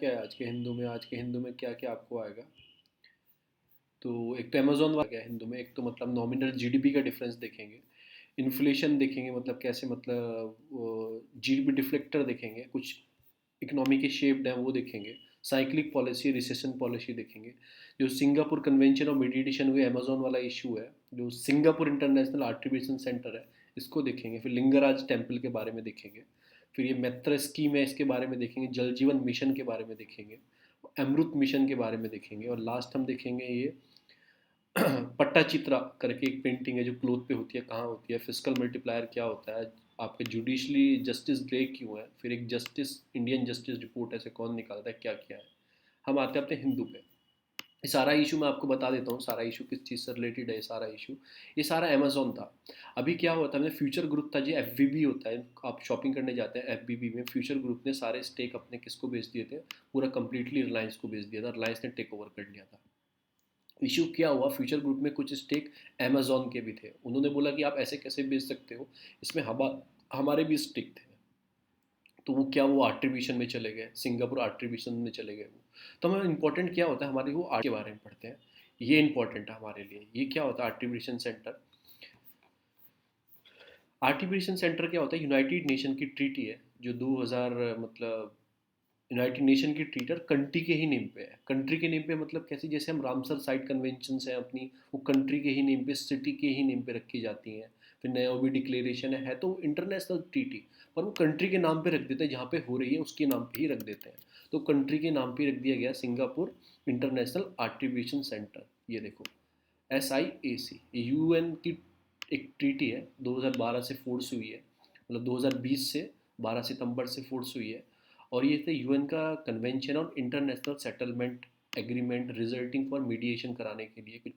क्या है आज के हिंदू में क्या क्या आपको आएगा। तो एक तो अमेजोन वाला क्या है हिंदू में, एक तो मतलब नॉमिनल जीडीपी का डिफरेंस देखेंगे, इन्फ्लेशन देखेंगे, मतलब कैसे, मतलब जीडीपी डिफ्लेक्टर देखेंगे, कुछ इकोनॉमी के शेप्ड हैं वो देखेंगे, साइक्लिक पॉलिसी, रिसेशन पॉलिसी देखेंगे, जो सिंगापुर कन्वेंशन ऑफ मेडिटेशन हुए अमेजोन वाला इशू है, जो सिंगापुर इंटरनेशनल आर्टिफिशियल सेंटर है इसको देखेंगे, फिर लिंगराज टेम्पल के बारे में देखेंगे, फिर ये मैत्र स्कीम है इसके बारे में देखेंगे, जल जीवन मिशन के बारे में देखेंगे, अमृत मिशन के बारे में देखेंगे, और लास्ट हम देखेंगे ये पट्टाचित्रा करके एक पेंटिंग है जो क्लोथ पे होती है, कहाँ होती है, फिजिकल मल्टीप्लायर क्या होता है, आपके जुडिशली जस्टिस ग्रे क्यों है, फिर एक जस्टिस इंडियन जस्टिस रिपोर्ट ऐसे कौन निकालता है, क्या क्या है। हम आते हैं अपने हिंदू पे। ये सारा इशू मैं आपको बता देता हूँ, सारा इशू किस चीज़ से रिलेटेड है, ये सारा इशू, ये सारा अमेजोन था। अभी क्या हुआ था, हमने फ्यूचर ग्रुप था जो एफ होता है, आप शॉपिंग करने जाते हैं एफ में, फ्यूचर ग्रुप ने सारे स्टेक अपने किसको बेच दिए थे, पूरा कंप्लीटली रिलायंस को बेच दिया था, रिलायंस ने टेक ओवर कर लिया था। इशू क्या हुआ, फ्यूचर ग्रुप में कुछ स्टेक अमेजोन के भी थे, उन्होंने बोला कि आप ऐसे कैसे बेच सकते हो, इसमें हमारे भी स्टेक थे। तो वो क्या, वो आर्ट्रीब्यूशन में चले गए, सिंगापुर आर्ट्रीब्यूशन में चले गए वो। तो हमें इंपॉर्टेंट क्या होता है, हमारे वो आर्ट के बारे में पढ़ते हैं, ये इंपॉर्टेंट है हमारे लिए। ये क्या होता है आर्ट्रीब्यूशन सेंटर, आर्ट्रीब्यूशन सेंटर क्या होता है, यूनाइटेड नेशन की ट्रीटी है जो 2000 मतलब यूनाइटेड नेशन की ट्रीटर कंट्री के ही नेम पे है, कंट्री के नेम पे मतलब कैसे, जैसे हम रामसर साइट कन्वेंशन है अपनी, वो कंट्री के ही नेम पे, सिटी के ही नेम पे रखी जाती हैं। फिर नैरोबी डिक्लेरेशन है तो इंटरनेशनल ट्रीटी, पर वो कंट्री के नाम पे रख देते हैं, जहाँ पे हो रही है उसके नाम पे ही रख देते हैं। तो कंट्री के नाम पे रख दिया गया सिंगापुर इंटरनेशनल आर्टिब्यूशन सेंटर। ये देखो, SIAC, UN की एक ट्रीटी है, 2012 से फोर्स हुई है, मतलब 2020 से 12 सितंबर से फोर्स हुई है। और ये थे यूएन का convention on international settlement agreement resulting for mediation कराने के लिए, कुछ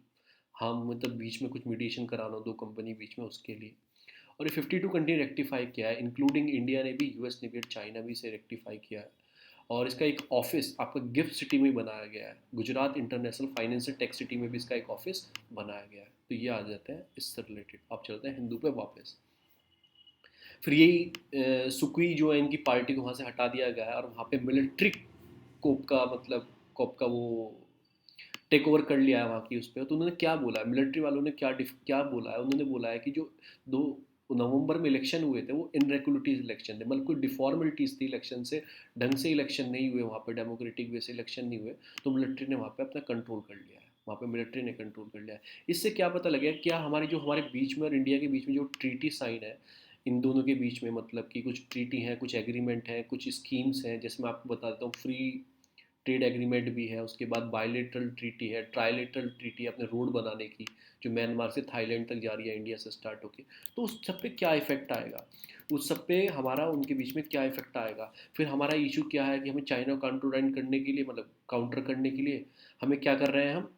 हाँ मतलब बीच में कुछ मीडिएशन कराना हो दो कंपनी बीच में, उसके लिए। और ये 52 कंट्री रेक्टिफाई किया है, इंक्लूडिंग इंडिया ने भी, यूएस ने भी और चाइना भी से रेक्टिफाई किया है। और इसका एक ऑफिस आपका गिफ्ट सिटी में बनाया गया है, Gujarat International Financial Tech City में भी इसका एक ऑफिस बनाया गया है। तो ये आ जाते हैं इससे रिलेटेड। आप चलते हैं हिंदू पे वापस। फिर यही सुकुई जो है इनकी पार्टी को वहाँ से हटा दिया गया है, और वहाँ पे मिलिट्री कोप का मतलब कोप का वो टेक ओवर कर लिया है वहाँ की उस पर। तो उन्होंने क्या बोला है, मिलिट्री वालों ने क्या बोला है, उन्होंने बोला है कि जो 2 नवंबर में इलेक्शन हुए थे वो इनरेगुलरिटीज इलेक्शन थे, मतलब कोई डिफॉर्मलिटीज़ थी इलेक्शन से, ढंग से इलेक्शन नहीं हुए वहाँ पे, डेमोक्रेटिक वे से इलेक्शन नहीं हुए। तो मिलिट्री ने वहाँ पे अपना कंट्रोल कर लिया है, वहाँ पे मिलिट्री ने कंट्रोल कर लिया है। इससे क्या पता लगे, क्या हमारे बीच में और इंडिया के बीच में जो ट्रीटी साइन है इन दोनों के बीच में, मतलब कि कुछ ट्रीटी हैं, कुछ एग्रीमेंट हैं, कुछ स्कीम्स हैं, जैसे मैं आपको बता देता हूँ, फ्री ट्रेड एग्रीमेंट भी है, उसके बाद बायलेटरल ट्रीटी है, ट्राइलेटरल ट्रीटी है अपने रोड बनाने की, जो म्यांमार से थाईलैंड तक जा रही है इंडिया से स्टार्ट होके। तो उस सब पे क्या इफेक्ट आएगा, उस सब पे हमारा उनके बीच में क्या इफेक्ट आएगा। फिर हमारा इशू क्या है कि हमें चाइना को काउंटर करने के लिए, मतलब काउंटर करने के लिए हमें क्या कर रहे हैं, हम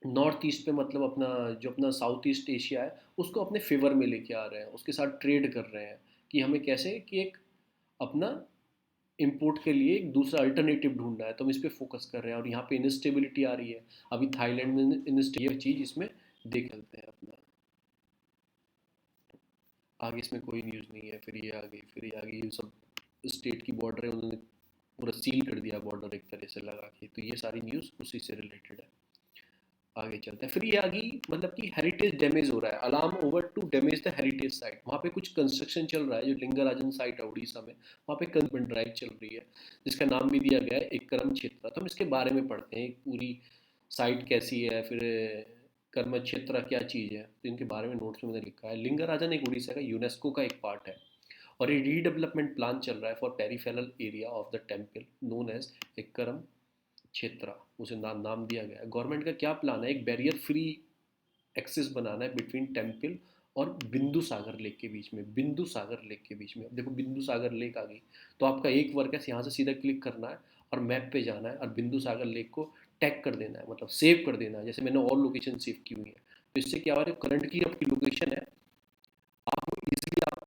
नॉर्थ ईस्ट पे, मतलब अपना जो अपना साउथ ईस्ट एशिया है उसको अपने फेवर में लेके आ रहे हैं, उसके साथ ट्रेड कर रहे हैं, कि हमें कैसे कि एक अपना इंपोर्ट के लिए एक दूसरा अल्टरनेटिव ढूंढना है, तो हम इस पे फोकस कर रहे हैं। और यहाँ पे इंस्टेबिलिटी आ रही है, अभी थाईलैंड में ये चीज़ इसमें देख लेते हैं अपना। आगे इसमें कोई न्यूज़ नहीं है, फिर ये आ गई ये सब स्टेट की बॉर्डर है, उन्होंने पूरा सील कर दिया बॉर्डर एक तरह से लगा के। तो ये सारी न्यूज़ उसी से रिलेटेड है। आगे चलते हैं, फिर ये आ गई मतलब कि हेरिटेज डैमेज हो रहा है, alarm over to damage the heritage site. वहाँ पे कुछ कंस्ट्रक्शन चल रहा है, जो लिंगाराजन साइट है उड़ीसा में, वहाँ पे कंसबन ड्राइव चल रही है, जिसका नाम भी दिया गया है एक कर्म क्षेत्र। तो हम इसके बारे में पढ़ते हैं, पूरी साइट कैसी है, फिर कर्म क्षेत्र क्या चीज़ है, तो इनके बारे में नोट्स में मैंने लिखा है। लिंगाराजन एक उड़ीसा का यूनेस्को का एक पार्ट है, और ये रीडेवलपमेंट प्लान चल रहा है for peripheral area of the temple known as एकरम क्षेत्रा, उसे नाम दिया गया है। गवर्नमेंट का क्या प्लान है, एक बैरियर फ्री एक्सेस बनाना है बिटवीन टेम्पल और बिंदु सागर लेक के बीच में, बिंदु सागर लेक के बीच में। अब देखो बिंदु सागर लेक आ गई, तो आपका एक वर्क है यहाँ से सीधा क्लिक करना है और मैप पे जाना है और बिंदु सागर लेक को टैग कर देना है, मतलब सेव कर देना है, जैसे मैंने और लोकेशन सेव की हुई है। तो इससे क्या हो रहा है, करंट की आपकी लोकेशन है, आप इजीली आप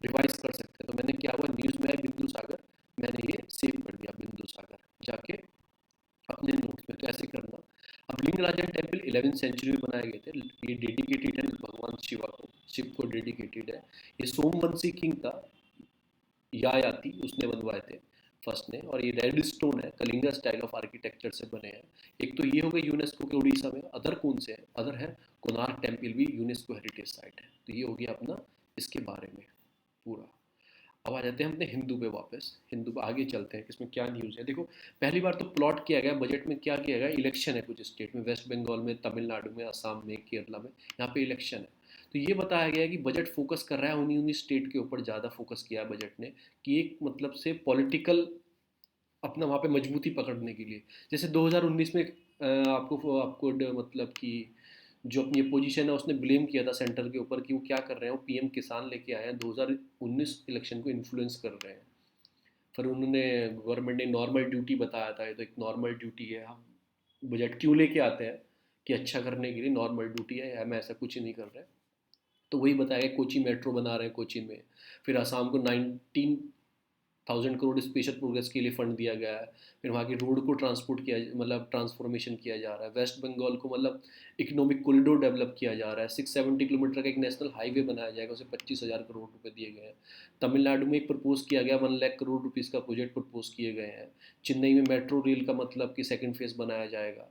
रिवाइज कर सकते हैं। तो मैंने क्या हुआ, न्यूज़ में है बिंदु सागर, मैंने ये सेव कर दिया बिंदु सागर जाके अपने नोट्स में। तो ऐसे करना। अब लिंगराजन टेम्पल 11वीं सेंचुरी में बनाए गए थे, ये डेडिकेटेड है भगवान शिवा को, शिव को डेडिकेटेड है। ये सोमवंशी किंग था, यायाति, उसने बनवाए थे। फर्स्ट ने, और ये रेड स्टोन है, कलिंगा स्टाइल ऑफ आर्किटेक्चर से बने हैं। एक तो ये हो गए यूनेस्को के उड़ीसा में, अदर कौन से हैं, अदर है कोणार्क टेम्पल भी यूनेस्को हेरिटेज साइट है। तो ये हो गया अपना इसके बारे में पूरा। अब आ जाते हैं अपने हिंदू पे वापस, हिंदू पे आगे चलते हैं कि इसमें क्या न्यूज़ है। देखो पहली बार तो प्लॉट किया गया बजट में, क्या किया गया, इलेक्शन है कुछ स्टेट में, वेस्ट बंगाल में, तमिलनाडु में, असम में, केरला में, यहाँ पे इलेक्शन है। तो ये बताया गया है कि बजट फोकस कर रहा है उन्हीं उन्हीं स्टेट के ऊपर, ज़्यादा फोकस किया है बजट ने, कि एक मतलब से पॉलिटिकल अपना वहाँ पे मजबूती पकड़ने के लिए। जैसे 2019 में आपको आपको मतलब कि जो अपनी अपोजिशन है उसने ब्लेम किया था सेंटर के ऊपर कि वो क्या कर रहे हैं, वो पीएम किसान लेके आए हैं, 2019 इलेक्शन को इन्फ्लुएंस कर रहे हैं। फिर उन्होंने, गवर्नमेंट ने नॉर्मल ड्यूटी बताया था, ये तो एक नॉर्मल ड्यूटी है, हम बजट क्यों लेके आते हैं कि अच्छा करने के लिए, नॉर्मल ड्यूटी है, हम ऐसा कुछ नहीं कर रहे। तो वही बताया गया, कोची मेट्रो बना रहे हैं कोची में। फिर आसाम को 19,000 करोड़ स्पेशल प्रोग्रेस के लिए फंड दिया गया है। फिर वहाँ की रोड को ट्रांसपोर्ट किया, मतलब ट्रांसफॉर्मेशन किया जा रहा है। वेस्ट बंगाल को मतलब इकोनॉमिक कॉरिडोर डेवलप किया जा रहा है। 670 किलोमीटर का एक नेशनल हाईवे बनाया जाएगा, उसे 25,000 करोड़ रुपए दिए गए हैं। तमिलनाडु में एक प्रपोज किया गया, 1 लाख करोड़ रुपीज़ का प्रोजेक्ट प्रपोज किए गए हैं। चेन्नई में मेट्रो रेल का मतलब कि सेकेंड फेज बनाया जाएगा।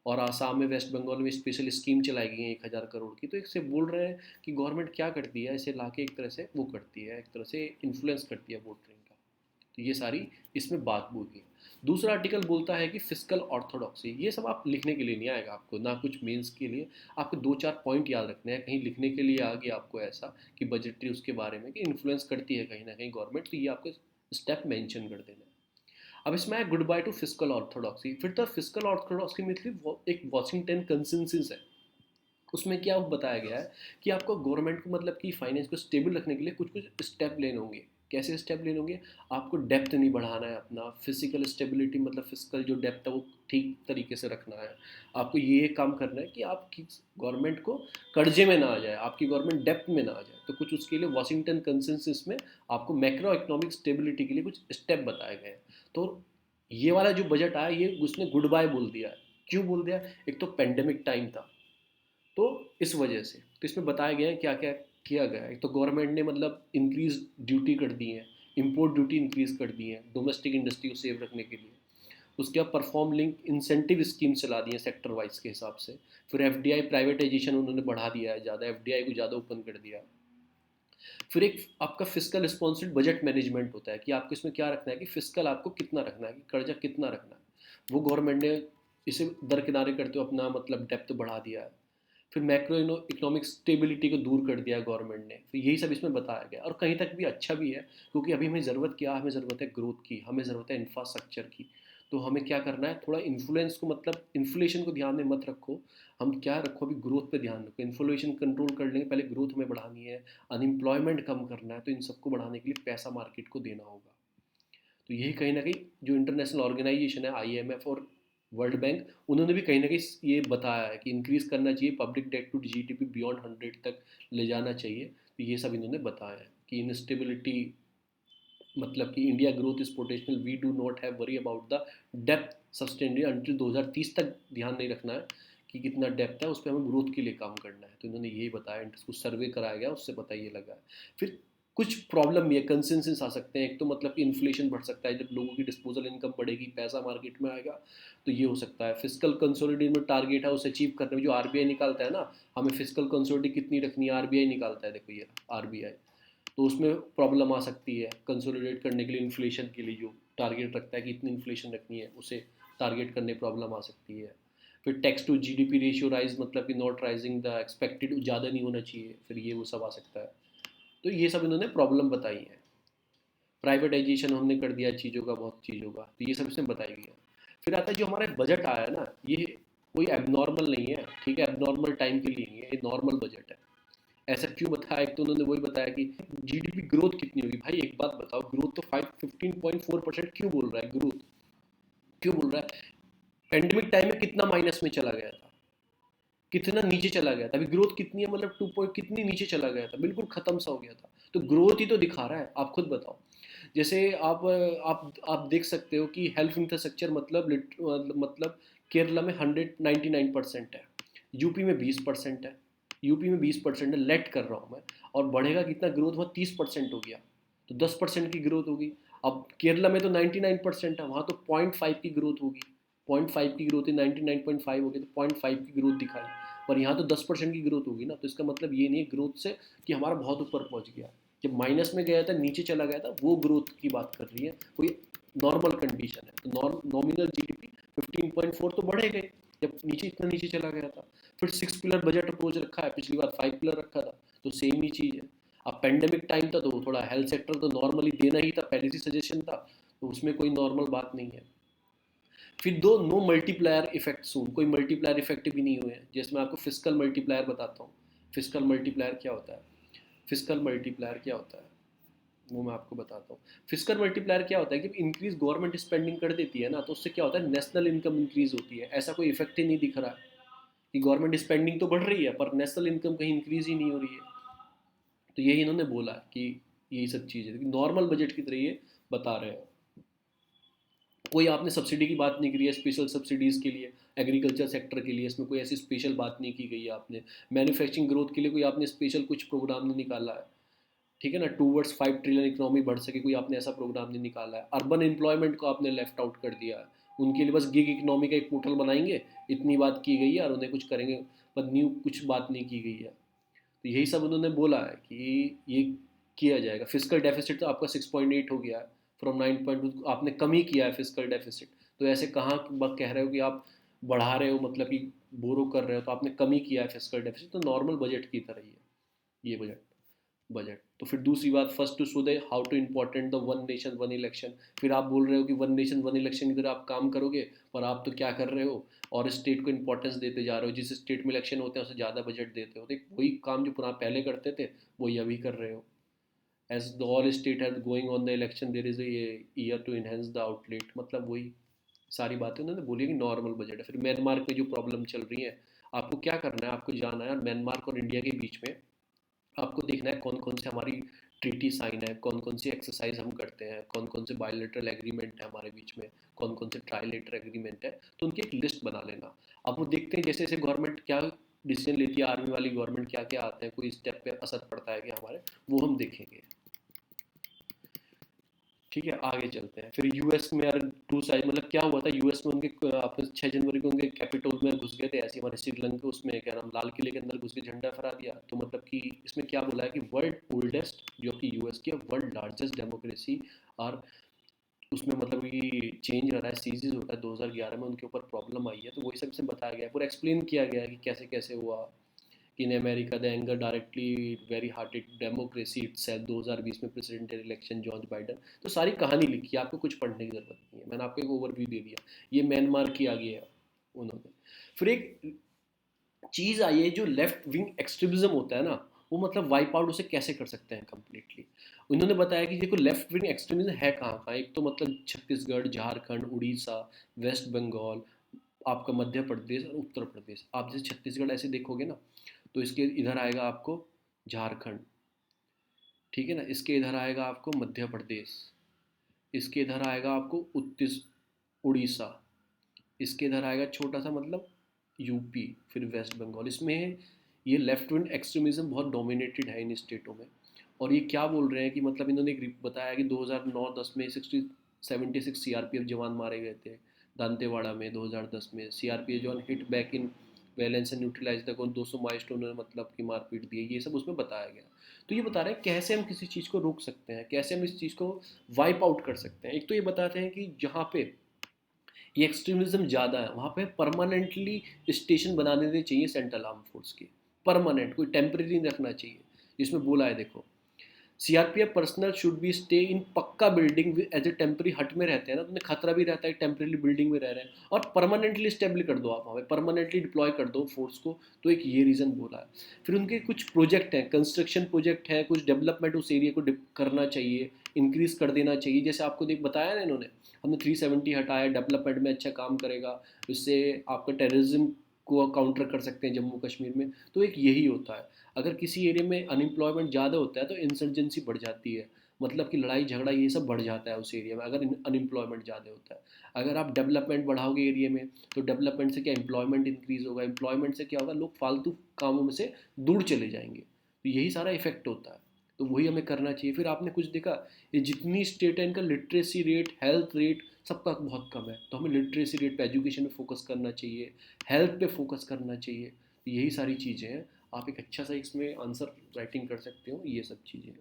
और आसाम में, वेस्ट बंगाल में स्पेशल स्कीम चलाई गई है 1,000 करोड़ की। तो एक से बोल रहे हैं कि गवर्नमेंट क्या करती है, इसे लाके एक तरह से वो करती है, एक तरह से इन्फ्लुएंस करती है वोटिंग का। तो ये सारी इसमें बात बोली है। दूसरा आर्टिकल बोलता है कि फिजिकल ऑर्थोडॉक्सी, ये सब आप लिखने के लिए नहीं आएगा आपको, ना कुछ मेंस के लिए। आपको दो चार पॉइंट याद रखने हैं, कहीं लिखने के लिए आ गया आपको ऐसा कि बजटरी उसके बारे में कि इन्फ्लुएंस करती है कहीं ना कहीं गवर्नमेंट, तो ये आपको स्टेप मेंशन कर देना है। अब इसमें है good by two physical orthodoxy. फिर तो फिजिकल ऑर्थोडॉक्सी में एक वॉशिंगटन कंसेंसस है। उसमें क्या बताया गया है कि आपको गवर्नमेंट को मतलब कि फाइनेंस को स्टेबल रखने के लिए कुछ कुछ स्टेप लेने होंगे। कैसे स्टेप लेने होंगे, आपको डेप्थ नहीं बढ़ाना है, अपना फिजिकल स्टेबिलिटी मतलब फिजिकल जो डेप्थ है वो ठीक तरीके से रखना है। आपको ये काम करना है कि आपकी गवर्नमेंट को कर्जे में ना आ जाए, आपकी गवर्नमेंट डेप्थ में ना आ जाए। तो कुछ उसके लिए वॉशिंगटन कंसेंसस में आपको मैक्रो इकोनॉमिक स्टेबिलिटी के लिए कुछ स्टेप बताए गए हैं। तो ये वाला जो बजट आया, ये उसने गुड बाय बोल दिया है। क्यों बोल दिया, एक तो पेंडेमिक टाइम था, तो इस वजह से तो इसमें बताया गया है क्या क्या किया गया है। तो गवर्नमेंट ने मतलब इंक्रीज ड्यूटी कर दी है, इंपोर्ट ड्यूटी इंक्रीज कर दी है डोमेस्टिक इंडस्ट्री को सेव रखने के लिए। उसके बाद परफॉर्म लिंक इंसेंटिव स्कीम चला दी है सेक्टर वाइज के हिसाब से। फिर एफडीआई प्राइवेटाइजेशन उन्होंने बढ़ा दिया है, ज़्यादा एफडीआई को ज़्यादा ओपन कर दिया। फिर एक आपका फिजिकल रिस्पॉन्सिबल बजट मैनेजमेंट होता है कि आपको इसमें क्या रखना है, कि फिजिकल आपको कितना रखना है, कि कर्जा कितना रखना है, वो गवर्नमेंट ने इसे दरकिनारे करते हुए अपना मतलब डेप्थ बढ़ा दिया है। फिर मैक्रो इकोनॉमिक स्टेबिलिटी को दूर कर दिया गवर्नमेंट ने। फिर यही सब इसमें बताया गया, और कहीं तक भी अच्छा भी है, क्योंकि अभी हमें ज़रूरत क्या, हमें ज़रूरत है ग्रोथ की, हमें ज़रूरत है इंफ्रास्ट्रक्चर की। तो हमें क्या करना है, थोड़ा इन्फ्लुएंस को मतलब इन्फ्लेशन को ध्यान में मत रखो, हम क्या रखो, अभी ग्रोथ पे ध्यान रखो। इन्फ्लेशन कंट्रोल कर लेंगे, पहले ग्रोथ हमें बढ़ानी है, अनएम्प्लॉयमेंट कम करना है, तो इन सबको बढ़ाने के लिए पैसा मार्केट को देना होगा। तो यही कहीं ना कहीं जो इंटरनेशनल ऑर्गेनाइजेशन है, आईएमएफ और वर्ल्ड बैंक, उन्होंने भी कहीं ना कहीं ये बताया है कि इंक्रीज करना चाहिए, public debt to GDP beyond 100 तक ले जाना चाहिए। तो ये सब इन्होंने बताया है कि इंस्टेबिलिटी मतलब कि India growth is potential, we do not have worry about the depth sustainably until 2030 तक। ध्यान नहीं रखना है कि कितना डेप्थ है, उस पर हमें ग्रोथ के लिए काम करना है। तो इन्होंने यही बताया, कुछ सर्वे कराया गया उससे पता ये लगा है। फिर कुछ प्रॉब्लम भी है, कंसेंसस आ सकते हैं। एक तो मतलब कि इन्फ्लेशन बढ़ सकता है, जब लोगों की डिस्पोजल इनकम बढ़ेगी, पैसा मार्केट में आएगा, तो ये हो सकता है। फिजिकल कंसोलिडेशन में टारगेट है उसे अचीव करने में, जो आरबीआई निकालता है ना, हमें फिजिकल कंसोलिडेशन कितनी रखनी है, आरबीआई निकालता है, देखो ये आरबीआई, तो उसमें प्रॉब्लम आ सकती है कंसोलिडेट करने के लिए। इन्फ्लेशन के लिए जो टारगेट रखता है कि इतनी इन्फ्लेशन रखनी है, उसे टारगेट करने प्रॉब्लम आ सकती है। फिर tax to GDP ratio rise मतलब कि नॉट राइजिंग द एक्सपेक्टेड, ज़्यादा नहीं होना चाहिए, फिर ये वो सब आ सकता है। तो ये सब इन्होंने प्रॉब्लम बताई है। प्राइवेटाइजेशन हमने कर दिया चीज़ों का, बहुत चीज़ों का, तो ये सब इसमें बताई गई है। फिर आता है जो हमारा बजट आया है ना, ये कोई एबनॉर्मल नहीं है, ठीक है, एबनॉर्मल टाइम के लिए नहीं है, ये नॉर्मल बजट है। ऐसा क्यों बताया, एक तो उन्होंने वही बताया कि जीडीपी ग्रोथ कितनी होगी। भाई एक बात बताओ, ग्रोथ तो 15.4% क्यों बोल रहा है, ग्रोथ क्यों बोल रहा है। पेंडेमिक टाइम में कितना माइनस में चला गया था, कितना नीचे चला गया था, अभी ग्रोथ कितनी है, मतलब 2 पॉइंट कितनी नीचे चला गया था, बिल्कुल खत्म सा हो गया था। तो ग्रोथ ही तो दिखा रहा है, आप खुद बताओ। जैसे आप देख सकते हो कि हेल्थ इंफ्रास्ट्रक्चर मतलब केरला में 199% है, यूपी में 20% है, यूपी में 20% है, लेट कर रहा हूँ मैं। और बढ़ेगा कितना, ग्रोथ वहाँ 30% हो गया, तो 10% की ग्रोथ होगी। अब केरला में तो 99% है, वहाँ तो 0.5 की ग्रोथ होगी, 0.5 की ग्रोथ है, 99.5 हो गई तो 0.5 की ग्रोथ दिखाई, पर यहाँ तो 10% की ग्रोथ होगी ना। तो इसका मतलब ये नहीं है ग्रोथ से कि हमारा बहुत ऊपर पहुँच गया, जब माइनस में गया था नीचे चला गया था, वो ग्रोथ की बात कर रही है, कोई नॉर्मल कंडीशन है। तो नॉमिनल जीडीपी 15.4 तो बढ़े गए जब नीचे इतना नीचे चला गया था। फिर 6 पिलर बजट अप्रोच रखा है, पिछली बार 5 पिलर रखा था, तो सेम ही चीज़ है। अब पेंडेमिक टाइम था तो थोड़ा हेल्थ सेक्टर तो नॉर्मली देना ही था, पहले से सजेशन था, तो उसमें कोई नॉर्मल बात नहीं है। फिर दो नो मल्टीप्लायर इफेक्ट सून, कोई मल्टीप्लायर इफेक्ट भी नहीं हुए हैं। जैसे मैं आपको फिस्कल मल्टीप्लायर बताता हूँ। फिस्कल मल्टीप्लायर क्या होता है, फिस्कल मल्टीप्लायर क्या होता है वो मैं आपको बताता हूँ। फिस्कल मल्टीप्लायर क्या होता है कि इंक्रीज गवर्नमेंट स्पेंडिंग कर देती है ना, तो उससे क्या होता है नेशनल इनकम इंक्रीज होती है। ऐसा कोई इफेक्ट ही नहीं दिख रहा है कि गवर्नमेंट स्पेंडिंग तो बढ़ रही है पर नेशनल इनकम कहीं इंक्रीज ही नहीं हो रही है। तो यही इन्होंने बोला कि यही सब चीज़ है, नॉर्मल बजट की तरह ये बता रहे हैं। कोई आपने सब्सिडी की बात नहीं करी है, स्पेशल सब्सिडीज़ के लिए एग्रीकल्चर सेक्टर के लिए, इसमें कोई ऐसी स्पेशल बात नहीं की गई है आपने। मैन्युफैक्चरिंग ग्रोथ के लिए कोई आपने स्पेशल कुछ प्रोग्राम नहीं निकाला है, ठीक है ना। टूवर्ड्स 5 ट्रिलियन इकोनॉमी बढ़ सके, कोई आपने ऐसा प्रोग्राम नहीं निकाला है। अर्बन एम्प्लॉयमेंट को आपने लेफ्ट आउट कर दिया है, उनके लिए बस गिग इकोनॉमी का एक पोर्टल बनाएंगे, इतनी बात की गई है, और उन्हें कुछ करेंगे, पर न्यू कुछ बात नहीं की गई है। तो यही सब उन्होंने बोला है कि ये किया जाएगा। फिजिकल डेफिसिट तो आपका 6.8 हो गया है फ्रॉम 9.2, आपने कम ही किया है फिजिकल डेफिसिट। तो ऐसे कहाँ कह रहे हो कि आप बढ़ा रहे हो, मतलब कि बोरो कर रहे हो, तो आपने कम ही किया है फिजिकल डेफिसिट, तो नॉर्मल बजट की तरह ही है ये बजट। तो फिर दूसरी बात, first to show they how to important the one nation one election. फिर आप बोल रहे हो कि वन नेशन वन इलेक्शन की तरह आप काम करोगे, पर आप तो क्या कर रहे हो, और स्टेट को इंपॉर्टेंस देते जा रहे हो। जिस स्टेट में इलेक्शन होते हैं उससे ज़्यादा बजट देते हो, तो वही काम जो पुराना पहले करते थे वही अभी कर रहे हो। As the all state has going on the election there is year to enhance the outlet, मतलब वही सारी बातें उन्होंने बोली कि नॉर्मल बजट है। फिर म्यांमार में जो प्रॉब्लम चल रही है, आपको क्या करना है, आपको जाना है म्यांमार और इंडिया के बीच में, आपको देखना है कौन कौन से हमारी ट्रीटी साइन है, कौन कौन सी एक्सरसाइज हम करते हैं, कौन कौन से बायोलेटरल एग्रीमेंट है हमारे बीच में, कौन कौन से ट्राइलेटर एग्रीमेंट है, तो उनकी एक लिस्ट बना लेना। अब वो देखते हैं जैसे जैसे गवर्नमेंट क्या डिसीजन लेती है, आर्मी वाली गवर्नमेंट क्या क्या आते हैं, कोई स्टेप पे असर पड़ता है कि हमारे, वो हम देखेंगे। ठीक है, आगे चलते हैं। फिर यूएस में यार टू साइड, मतलब क्या हुआ था यूएस में, उनके आपने 6 जनवरी को उनके कैपिटल में घुस गए थे, ऐसे हमारे श्रीलंका उसमें क्या नाम लाल किले के अंदर घुस के झंडा फहरा दिया। तो मतलब कि इसमें क्या बोला है कि वर्ल्ड ओल्डेस्ट, जो कि यूएस की वर्ल्ड लार्जेस्ट डेमोक्रेसी, और उसमें मतलब कि चेंज हो रहा है, सीजीज हो रहा है, 2011 में उनके ऊपर प्रॉब्लम आई है, तो वही सब से बताया गया है, पूरा एक्सप्लेन किया गया है कि कैसे कैसे हुआ। कि in America the anger directly very hearted democracy itself, 2020 में प्रेसिडेंशियल इलेक्शन जॉर्ज बाइडन। तो सारी कहानी लिखी है, आपको कुछ पढ़ने की जरूरत नहीं है, मैंने आपको एक ओवरव्यू दे दिया। ये म्यांमार की आगे है उन्होंने। फिर एक चीज़ आई है, जो लेफ्ट विंग एक्सट्रीमिज्म होता है ना, वो मतलब वाइप आउट उसे कैसे कर सकते हैं कम्प्लीटली। उन्होंने बताया कि देखो लेफ्ट विंग एक्सट्रीमिज्म है कहाँ कहाँ, एक तो मतलब छत्तीसगढ़, झारखंड, उड़ीसा, वेस्ट बंगाल, आपका मध्य प्रदेश और उत्तर प्रदेश। आप जैसे छत्तीसगढ़ ऐसे देखोगे ना, तो इसके इधर आएगा आपको झारखंड, ठीक है ना, इसके इधर आएगा आपको मध्य प्रदेश, इसके इधर आएगा आपको उत्तीस उड़ीसा, इसके इधर आएगा छोटा सा मतलब यूपी, फिर वेस्ट बंगाल। इसमें ये लेफ्ट विंग एक्सट्रीमिज्म बहुत डोमिनेटेड है इन स्टेटों में। और ये क्या बोल रहे हैं कि मतलब इन्होंने एक बताया कि 2009-10 में 76 सीआरपीएफ जवान मारे गए थे दांतेवाड़ा में। 2010 में सीआरपीएफ जवान hit back in balance and neutralise the 200 milestone में मतलब कि मारपीट दी, ये सब उसमें बताया गया। तो ये बता रहे हैं कैसे हम किसी चीज़ को रोक सकते हैं, कैसे हम इस चीज़ को वाइप आउट कर सकते हैं। एक तो ये बताते हैं कि जहाँ पे ये एक्सट्रीमिज्म ज़्यादा है वहाँ पे परमानेंटली स्टेशन बना देने चाहिए सेंट्रल आर्म फोर्स के, परमानेंट, कोई टेम्परेरी नहीं रखना चाहिए। जिसमें बोला है देखो, CRPF personal should be stay in पक्का बिल्डिंग एज ए टेम्पररी हट में रहते हैं ना, तो उन्हें खतरा भी रहता है टेम्पररी बिल्डिंग में रह रहे हैं, और परमानेंटली स्टेबल कर दो आप वहाँ पे, परमानेंटली डिप्लॉय कर दो फोर्स को। तो एक ये रीज़न बोला है। फिर उनके कुछ प्रोजेक्ट हैं, कंस्ट्रक्शन प्रोजेक्ट है, कुछ डेवलपमेंट उस एरिया को करना चाहिए, इंक्रीज कर देना चाहिए। जैसे आपको देख बताया ना इन्होंने, हमने 370 हटाया, डेवलपमेंट में अच्छा काम करेगा, इससे आपका टेररिज्म को काउंटर कर सकते हैं जम्मू कश्मीर में। तो एक यही होता है। अगर किसी एरिया में अनएम्प्लॉयमेंट ज़्यादा होता है तो इंसर्जेंसी बढ़ जाती है, मतलब कि लड़ाई झगड़ा ये सब बढ़ जाता है उस एरिया में अगर अनएम्प्लॉयमेंट ज़्यादा होता है। अगर आप डेवलपमेंट बढ़ाओगे एरिया में, तो डेवलपमेंट से क्या एम्प्लॉयमेंट इंक्रीज होगा, एम्प्लॉयमेंट से क्या होगा, लोग फालतू कामों में से दूर चले जाएंगे। तो यही सारा इफेक्ट होता है। तो वही हमें करना चाहिए। फिर आपने कुछ देखा, ये जितनी स्टेट है इनका लिटरेसी रेट, हेल्थ रेट सबका बहुत कम है, तो हमें लिटरेसी रेट पे, एजुकेशन पे फोकस करना चाहिए, हेल्थ पे फोकस करना चाहिए। तो यही सारी चीज़ें हैं, आप एक अच्छा सा इसमें आंसर राइटिंग कर सकते हो, ये सब चीज़ें हैं।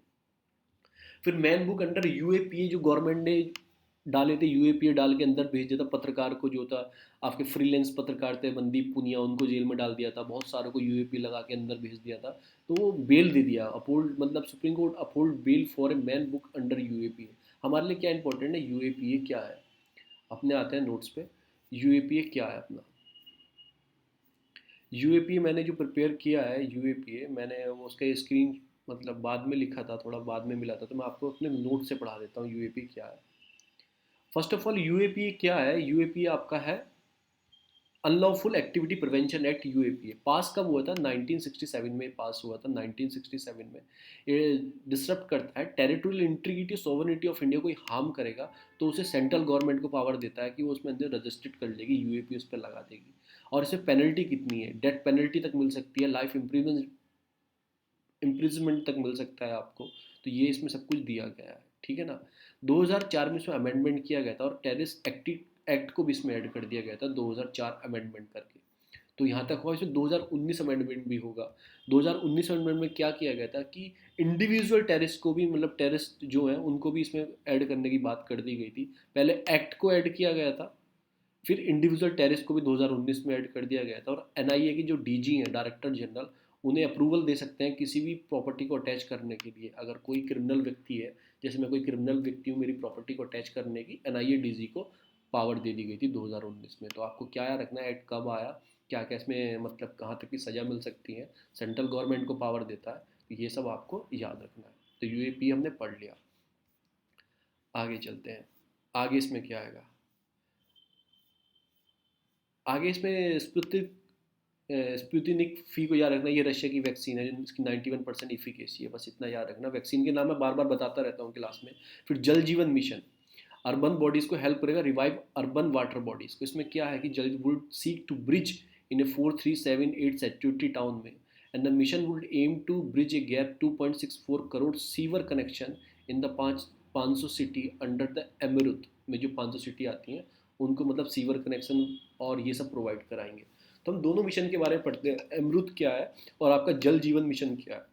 फिर मैन बुक अंडर यूएपीए जो गवर्नमेंट ने डाले थे, यूएपीए डाल के अंदर भेज दिया था पत्रकार को, जो था आपके फ्रीलांस पत्रकार थे मनदीप पुनिया, उनको जेल में डाल दिया था, बहुत सारों को यूएपी लगा के अंदर भेज दिया था। तो वो बेल दे दिया, अपहोल्ड, मतलब Supreme Court uphold bail for a man book under UAPA. हमारे लिए क्या इंपॉर्टेंट है, यूएपीए क्या है, अपने आते हैं नोट्स पे। यूएपीए क्या है अपना, यूएपीए मैंने जो प्रिपेयर किया है, यूएपीए मैंने वो उसका स्क्रीन मतलब बाद में लिखा था, थोड़ा बाद में मिला था, तो मैं आपको अपने नोट से पढ़ा देता हूँ यूएपी क्या है। फर्स्ट ऑफ ऑल यूएपीए क्या है, यूएपीए आपका है unlawful activity prevention act. UAPA पास कब हुआ था, 1967 में पास हुआ था, 1967 में। ये डिसरप्ट करता है territorial integrity sovereignty of India, कोई हार्म करेगा तो उसे सेंट्रल गवर्नमेंट को पावर देता है कि वो उसमें अंदर रजिस्ट्रेट कर लेगी, यूएपी उस पर लगा देगी। और इसमें पेनल्टी कितनी है, डेथ पेनल्टी तक मिल सकती है, लाइफ इम्प्रिजमेंट तक मिल सकता है आपको। तो ये इसमें सब कुछ दिया गया है, ठीक है ना। 2004 में इसमें अमेंडमेंट किया गया था, और टेररिस्ट एक्ट को भी इसमें ऐड कर दिया गया था 2004 अमेंडमेंट करके। तो यहाँ तक हुआ, इसमें 2019 अमेंडमेंट भी होगा। 2019 अमेंडमेंट में क्या किया गया था कि इंडिविजुअल टेररिस्ट को भी, मतलब टेररिस्ट जो है उनको भी इसमें ऐड करने की बात कर दी गई थी। पहले एक्ट को ऐड किया गया था, फिर इंडिविजुअल टेररिस्ट को भी 2019 में ऐड कर दिया गया था। और एनआईए की जो डीजी हैं, डायरेक्टर जनरल, उन्हें अप्रूवल दे सकते हैं किसी भी प्रॉपर्टी को अटैच करने के लिए। अगर कोई क्रिमिनल व्यक्ति है, जैसे मैं कोई क्रिमिनल व्यक्ति हूँ, मेरी प्रॉपर्टी को अटैच करने की एनआईए डीजी को पावर दे दी गई थी 2019 में। तो आपको क्या याद रखना है, एक्ट कब आया, क्या क्या इसमें मतलब कहाँ तक की सज़ा मिल सकती है, सेंट्रल गवर्नमेंट को पावर देता है, तो ये सब आपको याद रखना है। तो यूएपी हमने पढ़ लिया, आगे चलते हैं। आगे इसमें क्या आएगा, आगे इसमें स्पुतनिक फी को याद रखना, ये रशिया की वैक्सीन है जिसकी 91% इफिकेसी है, बस इतना याद रखना। वैक्सीन के नाम मैं बार बार बताता रहता हूँ क्लास में। फिर Jal Jeevan mission urban bodies को हेल्प करेगा रिवाइव अर्बन वाटर बॉडीज़ को। इसमें क्या है कि Jal would seek to bridge in a 4378 सेचुरिटी टाउन में, and the mission would aim to bridge a gap 2.64 crore sewer connection in the 500 city under the AMRUT में। जो 500 सिटी आती हैं उनको मतलब सीवर कनेक्शन और ये सब प्रोवाइड कराएंगे। तो हम दोनों मिशन के बारे में पढ़ते हैं, अमृत क्या है और आपका जल जीवन मिशन क्या है।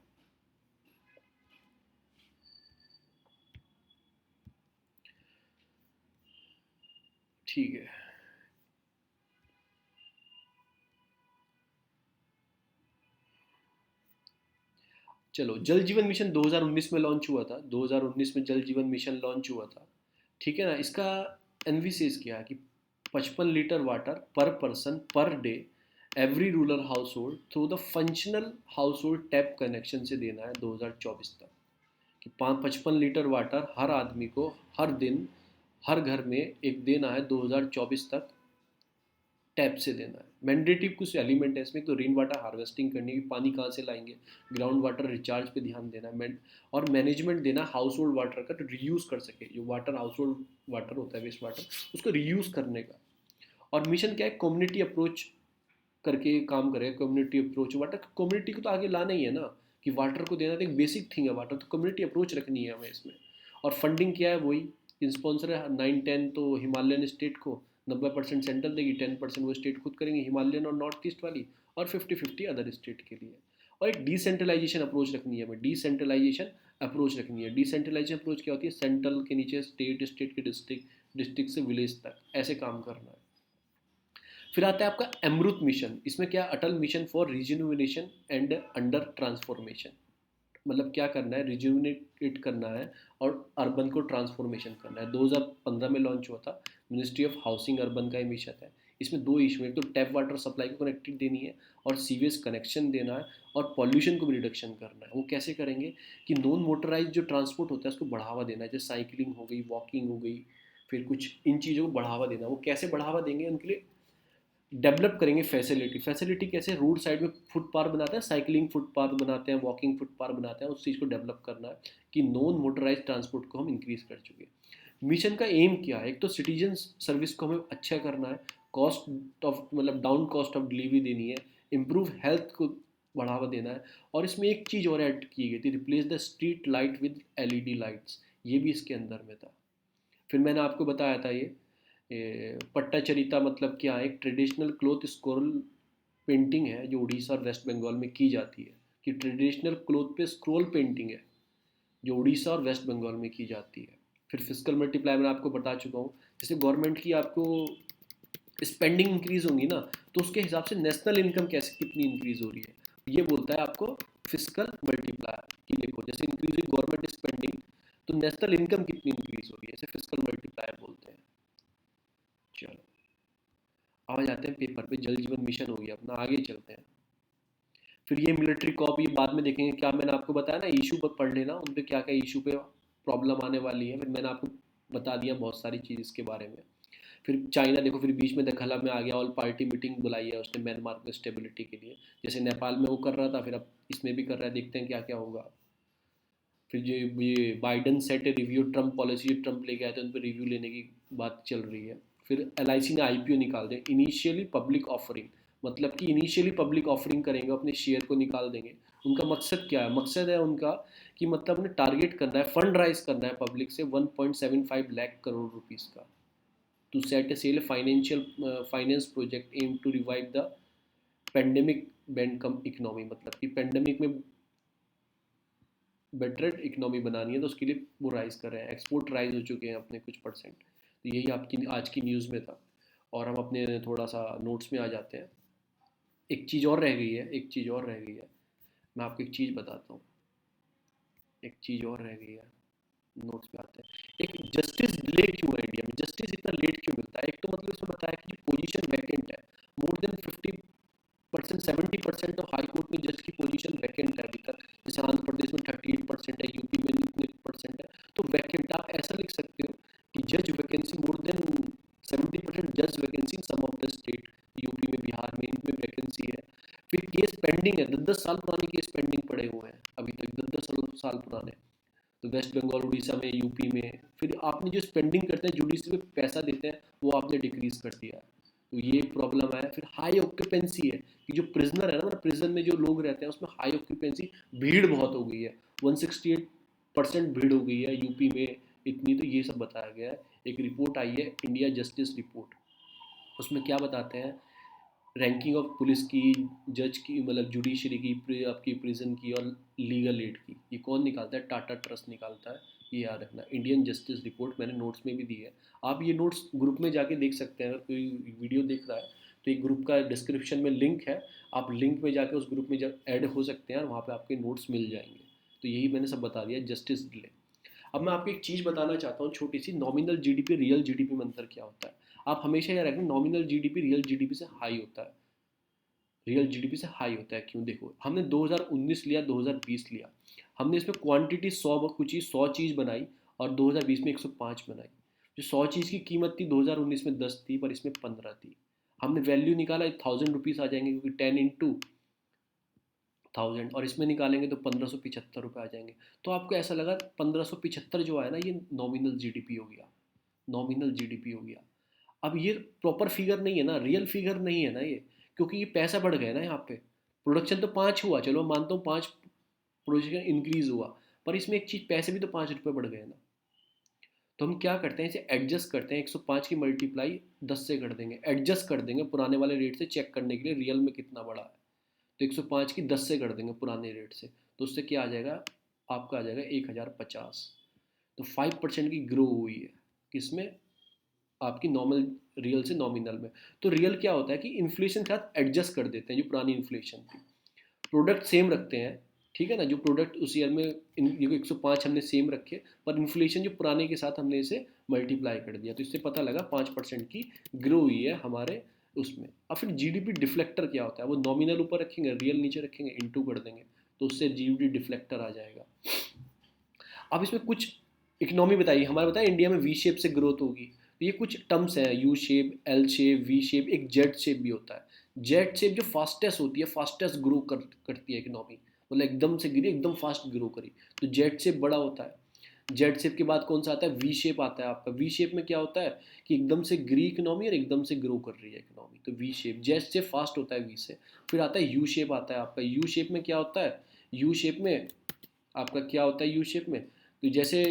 ठीक है, चलो। जल जीवन मिशन 2019 में लॉन्च हुआ था, 2019 में जल जीवन मिशन लॉन्च हुआ था, ठीक है ना। इसका एनविसेस क्या है कि 55 लीटर वाटर पर person per day every rural house hold through the functional house hold tap connection से देना है 2024 तक। कि 55 लीटर वाटर हर आदमी को हर दिन हर घर में एक देना है 2024 तक, टैप से देना है। मैंडेटरी कुछ एलिमेंट है इसमें, तो रेन वाटर हार्वेस्टिंग करनी है, पानी कहाँ से लाएंगे, ग्राउंड वाटर रिचार्ज पे ध्यान देना है, और मैनेजमेंट देना हाउस होल्ड वाटर का, तो रीयूज़ कर सके जो वाटर हाउस होल्ड वाटर होता है, वेस्ट वाटर, उसको रीयूज़ करने का। और मिशन क्या है, कम्युनिटी अप्रोच करके काम करेगा। कम्युनिटी अप्रोच, वाटर कम्युनिटी को तो आगे लाना ही है ना, कि वाटर को देना तो एक बेसिक थिंग है वाटर, तो कम्युनिटी अप्रोच रखनी है हमें इसमें। और फंडिंग क्या है, वही स्पॉन्सर है 9-10, तो हिमालयन स्टेट को 90% सेंट्रल देगी, 10% वो स्टेट खुद करेंगे, हिमालयन और नॉर्थ ईस्ट वाली, और 50-50 अदर स्टेट के लिए। और एक डिसेंट्रलाइजेशन अप्रोच रखनी है हमें, डिसेंट्रलाइजेशन अप्रोच रखनी है। डिसेंट्रलाइजेशन अप्रोच क्या होती है, सेंट्रल के नीचे स्टेट, स्टेट के डिस्ट्रिक्ट, डिस्ट्रिक्ट से विलेज तक, ऐसे काम करना है। फिर आता है आपका अमृत मिशन। इसमें क्या, Atal mission for rejuvenation and अंडर ट्रांसफॉर्मेशन, मतलब क्या करना है, रिज्यूविनेट करना है और अर्बन को ट्रांसफॉर्मेशन करना है। 2015 में लॉन्च हुआ था, मिनिस्ट्री ऑफ हाउसिंग अर्बन का ये मिशन है। इसमें दो इशू है, एक तो टैप वाटर सप्लाई को कनेक्टिविटी देनी है और सीवेज कनेक्शन देना है, और पॉल्यूशन को भी रिडक्शन करना है। वो कैसे करेंगे कि नॉन मोटराइज जो ट्रांसपोर्ट होता है उसको बढ़ावा देना है, जैसे साइकिलिंग हो गई, वॉकिंग हो गई, फिर कुछ इन चीज़ों को बढ़ावा देना। वो कैसे बढ़ावा देंगे, उनके लिए डेवलप करेंगे फैसिलिटी। फैसिलिटी कैसे, रोड साइड में फुटपाथ बनाते हैं, साइकिलिंग फुटपाथ बनाते हैं, वॉकिंग फुटपाथ बनाते हैं, उस चीज़ को डेवलप करना है कि नॉन मोटराइज ट्रांसपोर्ट को हम इंक्रीज कर चुके। मिशन का एम क्या है, एक तो सिटीजन सर्विस को हमें अच्छा करना है, कॉस्ट ऑफ मतलब डाउन कॉस्ट ऑफ डिलीवरी देनी है, इम्प्रूव हेल्थ को बढ़ावा देना है। और इसमें एक चीज़ और ऐड की गई थी, replace the street light with LED lights, ये भी इसके अंदर में था। फिर मैंने आपको बताया था ये पट्टाचरिता मतलब क्या है, एक ट्रेडिशनल क्लोथ स्क्रोल पेंटिंग है जो उड़ीसा और वेस्ट बंगाल में की जाती है, कि ट्रेडिशनल क्लोथ पे स्क्रोल पेंटिंग है जो उड़ीसा और वेस्ट बंगाल में की जाती है। फिर फिजिकल मल्टीप्लाई मैं आपको बता चुका हूँ, जैसे गवर्नमेंट की आपको स्पेंडिंग इंक्रीज होंगी ना, तो उसके हिसाब से नेशनल इनकम कैसे कितनी इंक्रीज हो रही है, ये बोलता है आपको फिजिकल मल्टीप्लायर। कि देखो जैसे इंक्रीज हुई गवर्नमेंट स्पेंडिंग, तो नेशनल इनकम कितनी इंक्रीज हो रही है, इसे फिजिकल मल्टीप्लायर बोलते हैं। चलो आ जाते हैं पेपर पे, जल जीवन मिशन हो गया अपना, आगे चलते हैं। फिर ये मिलिट्री कॉप ये बाद में देखेंगे, क्या मैंने आपको बताया ना इशू पर पढ़ लेना, उन पे क्या क्या इशू पे प्रॉब्लम आने वाली है, फिर मैंने आपको बता दिया बहुत सारी चीज़ इसके बारे में। फिर चाइना देखो, फिर बीच में दखला में आ गया, ऑल पार्टी मीटिंग बुलाई है उसने म्यांमार में स्टेबिलिटी के लिए, जैसे नेपाल में वो कर रहा था, फिर अब इसमें भी कर रहा है, देखते हैं क्या क्या होगा। फिर जो ये Biden set review Trump policy, जो ट्रम्प लेके आए थे उन पर रिव्यू लेने की बात चल रही है। फिर एलआईसी ने आईपीओ निकाल दिया, इनिशियली पब्लिक ऑफरिंग, मतलब कि इनिशियली पब्लिक ऑफरिंग करेंगे, अपने शेयर को निकाल देंगे। उनका मकसद क्या है, मकसद है उनका कि मतलब उन्हें टारगेट करना है, फंड राइज करना है पब्लिक से 1.75 लाख करोड़ रुपीज़ का, to set a cell financial finance project aim to revive the pandemic band come economy, मतलब कि पेंडेमिक में बेटर इकोनॉमी बनानी है, तो उसके लिए वो राइज कर रहे हैं, एक्सपोर्ट राइज हो चुके हैं अपने कुछ परसेंट। तो यही आपकी आज की न्यूज़ में था। और हम अपने थोड़ा सा नोट्स में आ जाते हैं। एक चीज़ और रह गई है, एक चीज़ और रह गई है, मैं आपको एक चीज़ बताता हूँ। एक चीज़ और रह गई है, नोट्स में आते हैं। एक जस्टिस डिले क्यों है इंडिया में, जस्टिस इतना लेट क्यों मिलता है, एक तो मतलब इसमें बताया कि पोजीशन वैकेंट है, more than 50% 70% of high court में जज की पोजीशन वैकेंट है अभी तक। जैसे आंध्र प्रदेश में 38% है, यूपी में इतने परसेंट है, तो वैकेंट आप ऐसा लिख सकते हो कि जज वैकेंसी मोर देन 70% जज vacancy in some of the state, UP में बिहार में इनमें वैकेंसी है। फिर केस पेंडिंग है, 10-10 साल पुराने केस पेंडिंग पड़े हुए हैं अभी तक, 10-10 साल पुराने। तो वेस्ट बंगाल उड़ीसा में यूपी में, फिर आपने जो स्पेंडिंग करते हैं जुडिशरी में पैसा देते हैं, वो आपने डिक्रीज कर दिया है, तो ये प्रॉब्लम है। फिर हाई ऑक्यूपेंसी है, कि जो प्रिजनर है ना, मतलब प्रिजन में जो लोग रहते हैं उसमें हाई ऑक्यूपेंसी, भीड़ बहुत हो गई है, 168% भीड़ हो गई है यूपी में इतनी, तो ये सब बताया गया है। एक रिपोर्ट आई है इंडिया जस्टिस रिपोर्ट, उसमें क्या बताते हैं, रैंकिंग ऑफ पुलिस की, जज की, मतलब जुडिशरी की, आपकी प्रिजन की और लीगल एड की, ये कौन निकालता है, टाटा ट्रस्ट निकालता है। ये याद रखना, इंडियन जस्टिस रिपोर्ट मैंने नोट्स में भी दी है। आप ये नोट्स ग्रुप में जाके देख सकते हैं, अगर कोई वीडियो देख रहा है तो एक ग्रुप का डिस्क्रिप्शन में लिंक है, आप लिंक में जाके उस ग्रुप में ऐड हो सकते हैं और वहाँ पे आपके नोट्स मिल जाएंगे। तो यही मैंने सब बता दिया जस्टिस डिले। अब मैं आपको एक चीज़ बताना चाहता हूँ छोटी सी, नॉमिनल जीडीपी रियल जीडीपी में अंतर क्या होता है। आप हमेशा याद रखें, नॉमिनल जीडीपी रियल जीडीपी से हाई होता है, रियल जीडीपी से हाई होता है। क्यों, देखो हमने 2019 लिया, 2020 लिया, हमने इसमें क्वांटिटी 100 चीज़ बनाई, और 2020 में 105 बनाई। जो 100 चीज़ की कीमत थी 2019 में 10 थी, पर इसमें 15 थी। हमने वैल्यू निकाला, 1000 रुपीज़ आ जाएंगे, क्योंकि 10 into 1000, और इसमें निकालेंगे तो 1575 रुपये आ जाएंगे। तो आपको ऐसा लगा 1575 जो आया ना, ये नॉमिनल जीडीपी हो गया, नॉमिनल जीडीपी हो गया। अब ये प्रॉपर फिगर नहीं है ना, रियल फिगर नहीं है ना ये, क्योंकि ये पैसा बढ़ गया ना यहाँ पे। प्रोडक्शन तो 5 हुआ, चलो मानता हूँ 5 प्रोडक्शन इंक्रीज हुआ, पर इसमें एक चीज़, पैसे भी तो 5 रुपये बढ़ गए ना। तो हम क्या करते हैं, इसे एडजस्ट करते हैं, 105 की मल्टीप्लाई 10 से कर देंगे, एडजस्ट कर देंगे पुराने वाले रेट से, चेक करने के लिए रियल में कितना बढ़ा है। तो 105 की 10 से कर देंगे पुराने रेट से, तो उससे क्या आ जाएगा, आपका आ जाएगा 1050। तो 5% की ग्रो हुई है, किसमें, आपकी नॉर्मल, रियल से नॉमिनल में। तो रियल क्या होता है कि इन्फ्लेशन के साथ एडजस्ट कर देते हैं, जो पुरानी इन्फ्लेशन थी, प्रोडक्ट सेम रखते हैं, ठीक है ना, जो प्रोडक्ट उस ईयर में ये 105 हमने सेम रखे, पर इन्फ्लेशन जो पुराने के साथ हमने इसे मल्टीप्लाई कर दिया, तो इससे पता लगा 5% की ग्रो हुई है हमारे उसमें। अब फिर जीडीपी डिफ्लेक्टर क्या होता है, वो नॉमिनल ऊपर रखेंगे, रियल नीचे रखेंगे, इनटू कर देंगे, तो उससे जीडीपी डिफ्लेक्टर आ जाएगा। अब इसमें कुछ इकोनॉमी बताइए, हमारे बताया इंडिया में वी शेप से ग्रोथ होगी, तो ये कुछ टर्म्स हैं, U shape, L shape, V shape, एक जेड शेप भी होता है। जेड शेप जो फास्टेस्ट होती है, फास्टेस्ट ग्रो करती है इकोनॉमी, मतलब एकदम से गिरी एकदम फास्ट ग्रो करी, तो जेड शेप बड़ा होता है। जेड शेप के बाद कौन सा आता है, वी शेप आता है आपका। वी शेप में क्या होता है कि एकदम से गिरी इकोनॉमी और एकदम से ग्रो कर रही है इकोनॉमी, तो V shape. Z shape fast होता है वी से। फिर आता है यू शेप आता है आपका। यू शेप में क्या होता है, यू शेप में आपका क्या होता है, यू शेप में तो जैसे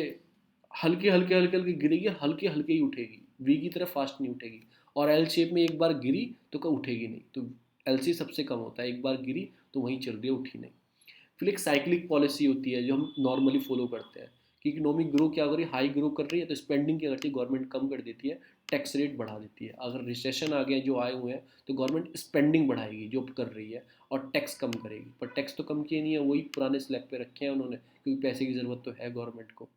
हल्के हल्के हल्के हल्के गिरेगी, हल्के हल्के ही उठेगी, वी की तरह फास्ट नहीं उठेगी। और एल शेप में एक बार गिरी तो कब उठेगी नहीं, तो एल सी सबसे कम होता है, एक बार गिरी तो वहीं चल रही है, उठी नहीं। फिर एक साइक्लिक पॉलिसी होती है जो हम नॉर्मली फॉलो करते हैं कि इकोनॉमिक ग्रो क्या कर रही है, हाई ग्रो कर रही है तो स्पेंडिंग क्या करती है, गवर्नमेंट कम कर देती है, टैक्स रेट बढ़ा देती है। अगर रिसेशन आ गया जो आए हुए हैं तो गवर्नमेंट स्पेंडिंग बढ़ाएगी जो कर रही है, और टैक्स कम करेगी। पर टैक्स तो कम किए नहीं है, वही पुराने स्लैब पे रखे हैं उन्होंने, क्योंकि पैसे की ज़रूरत तो है गवर्नमेंट को।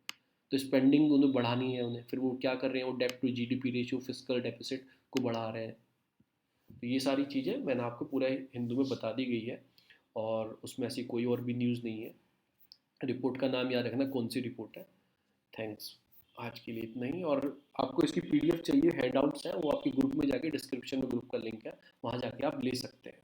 तो स्पेंडिंग उन्हें बढ़ानी है उन्हें, फिर वो क्या कर रहे हैं, वो डेप्ट to GDP ratio, fiscal deficit को बढ़ा रहे हैं। तो ये सारी चीज़ें मैंने आपको पूरा हिंदू में बता दी गई है, और उसमें ऐसी कोई और भी न्यूज़ नहीं है। रिपोर्ट का नाम याद रखना कौन सी रिपोर्ट है। थैंक्स, आज के लिए इतना ही। और आपको इसकी पीडीएफ चाहिए, हैंडआउट्स हैं, वो आपके ग्रुप में जाके, डिस्क्रिप्शन में ग्रुप का लिंक है, वहाँ जाके आप ले सकते हैं।